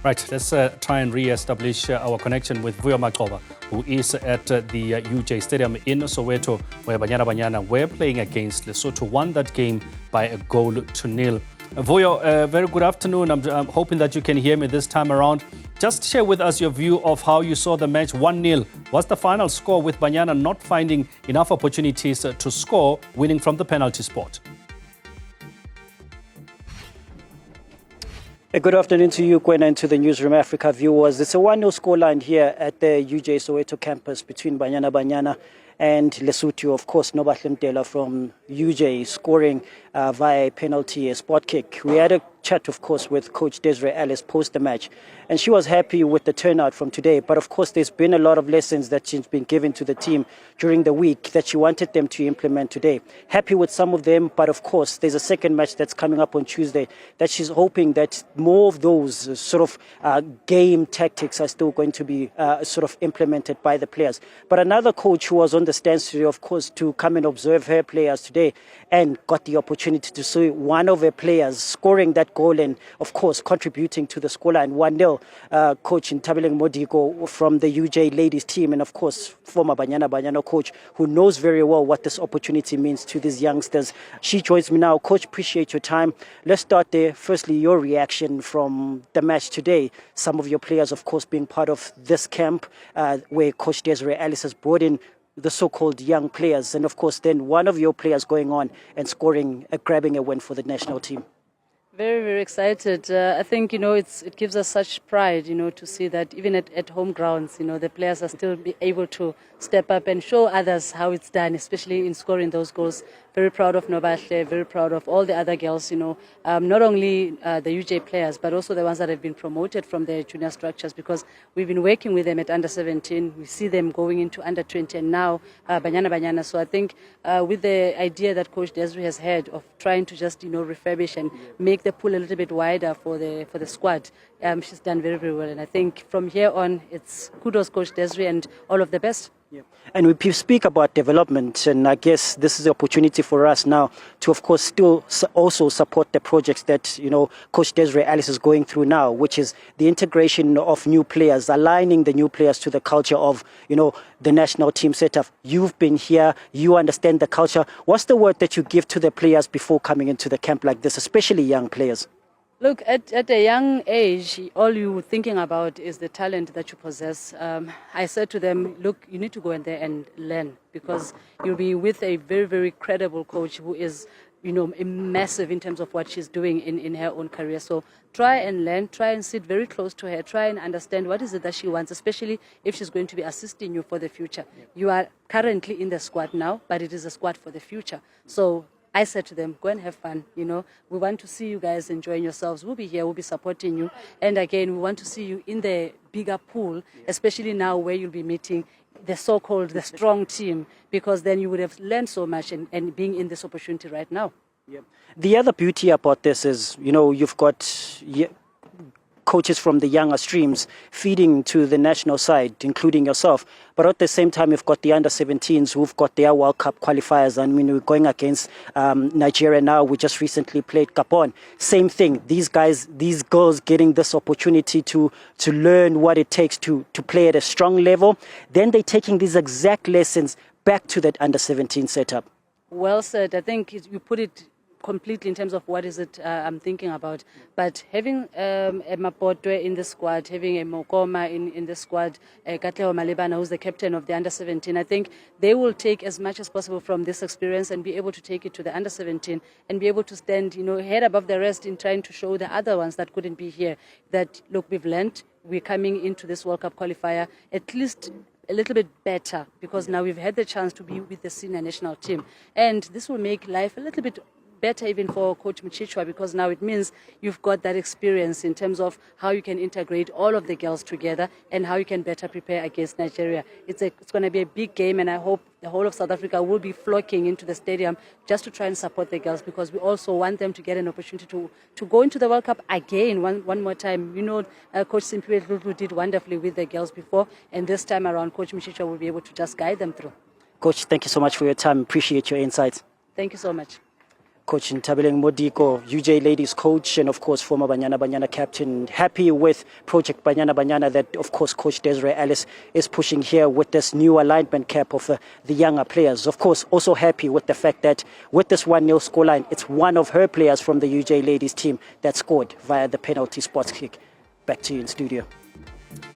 Right, let's try and re-establish our connection with Vuyo Macoba, who is at the UJ Stadium in Soweto, where Banyana Banyana were playing against Lesotho, won that game by a goal to nil. Vuyo, very good afternoon. I'm hoping that you can hear me this time around. Just share with us your view of how you saw the match. 1-0 was the final score, with Banyana not finding enough opportunities to score, winning from the penalty spot. A good afternoon to you, Gwen, and to the Newzroom Afrika viewers. It's a 1-0 scoreline here at the UJ Soweto campus between Banyana Banyana and Lesotho. Of course, Nobahle Mtela from UJ scoring via a penalty, a spot kick. We had a chat, of course, with Coach Desiree Ellis post the match, and she was happy with the turnout from today. But of course, there's been a lot of lessons that she's been given to the team during the week that she wanted them to implement today. Happy with some of them, but of course, there's a second match that's coming up on Tuesday that she's hoping that more of those sort of game tactics are still going to be sort of implemented by the players. But another coach who was on the stand today, of course, to come and observe her players today and got the opportunity to see one of her players scoring that goal and, of course, contributing to the scoreline 1-0. Coach Ntabeleng Modigo from the UJ ladies team, and of course, former Banyana Banyana coach who knows very well what this opportunity means to these youngsters. She joins me now. Coach, appreciate your time. Let's start there. Firstly, your reaction from the match today. Some of your players, of course, being part of this camp where Coach Desiree Ellis has brought in the so-called young players, and of course then one of your players going on and scoring, grabbing a win for the national team. Very, very excited. I think, it gives us such pride, to see that even at home grounds, the players are still be able to step up and show others how it's done, especially in scoring those goals. Very proud of Nobahle, very proud of all the other girls, not only the UJ players, but also the ones that have been promoted from their junior structures, because we've been working with them at under 17. We see them going into under 20 and now Banyana Banyana. So I think with the idea that Coach Desiree has had of trying to just, refurbish and make the pool a little bit wider for the squad, she's done very, very well. And I think from here on, it's kudos Coach Desiree and all of the best. Yeah. And we speak about development, and I guess this is the opportunity for us now to, of course, still also support the projects that, Coach Desiree Ellis is going through now, which is the integration of new players, aligning the new players to the culture of, the national team setup. You've been here, you understand the culture. What's the word that you give to the players before coming into the camp like this, especially young players? Look, at a young age, all you're thinking about is the talent that you possess. I said to them, look, you need to go in there and learn, because you'll be with a very, very credible coach who is, massive in terms of what she's doing in her own career. So try and learn, try and sit very close to her, try and understand what is it that she wants, especially if she's going to be assisting you for the future. You are currently in the squad now, but it is a squad for the future. So I said to them, go and have fun. We want to see you guys enjoying yourselves. We'll be here, we'll be supporting you. And again, we want to see you in the bigger pool, especially now where you'll be meeting the so-called the strong team, because then you would have learned so much and being in this opportunity right now. Yeah. The other beauty about this is, you've got coaches from the younger streams feeding to the national side, including yourself. But at the same time, you've got the under-17s who've got their World Cup qualifiers. I mean, we're going against Nigeria now. We just recently played Gabon. Same thing. These guys, these girls getting this opportunity to learn what it takes to play at a strong level. Then they're taking these exact lessons back to that under-17 setup. Well said. I think you put it completely in terms of what is it I'm thinking about. But having a Mapotwe in the squad, having a Mokoma in the squad, Katlego Malebana, who's the captain of the under-17, I think they will take as much as possible from this experience and be able to take it to the under-17 and be able to stand, head above the rest in trying to show the other ones that couldn't be here that, look, we've learned, we're coming into this World Cup qualifier at least a little bit better, because now we've had the chance to be with the senior national team. And this will make life a little bit better even for Coach Mchichwa, because now it means you've got that experience in terms of how you can integrate all of the girls together and how you can better prepare against Nigeria. It's going to be a big game, and I hope the whole of South Africa will be flocking into the stadium just to try and support the girls, because we also want them to get an opportunity to go into the World Cup again one more time. Coach Simpiwe did wonderfully with the girls before, and this time around Coach Mchichwa will be able to just guide them through. Coach, thank you so much for your time. Appreciate your insights. Thank you so much. Coach Ntabeleng Modiko, UJ ladies coach, and of course former Banyana Banyana captain. Happy with Project Banyana Banyana that of course Coach Desiree Ellis is pushing here with this new alignment cap of the younger players. Of course also happy with the fact that with this 1-0 scoreline, it's one of her players from the UJ ladies team that scored via the penalty spot kick. Back to you in studio.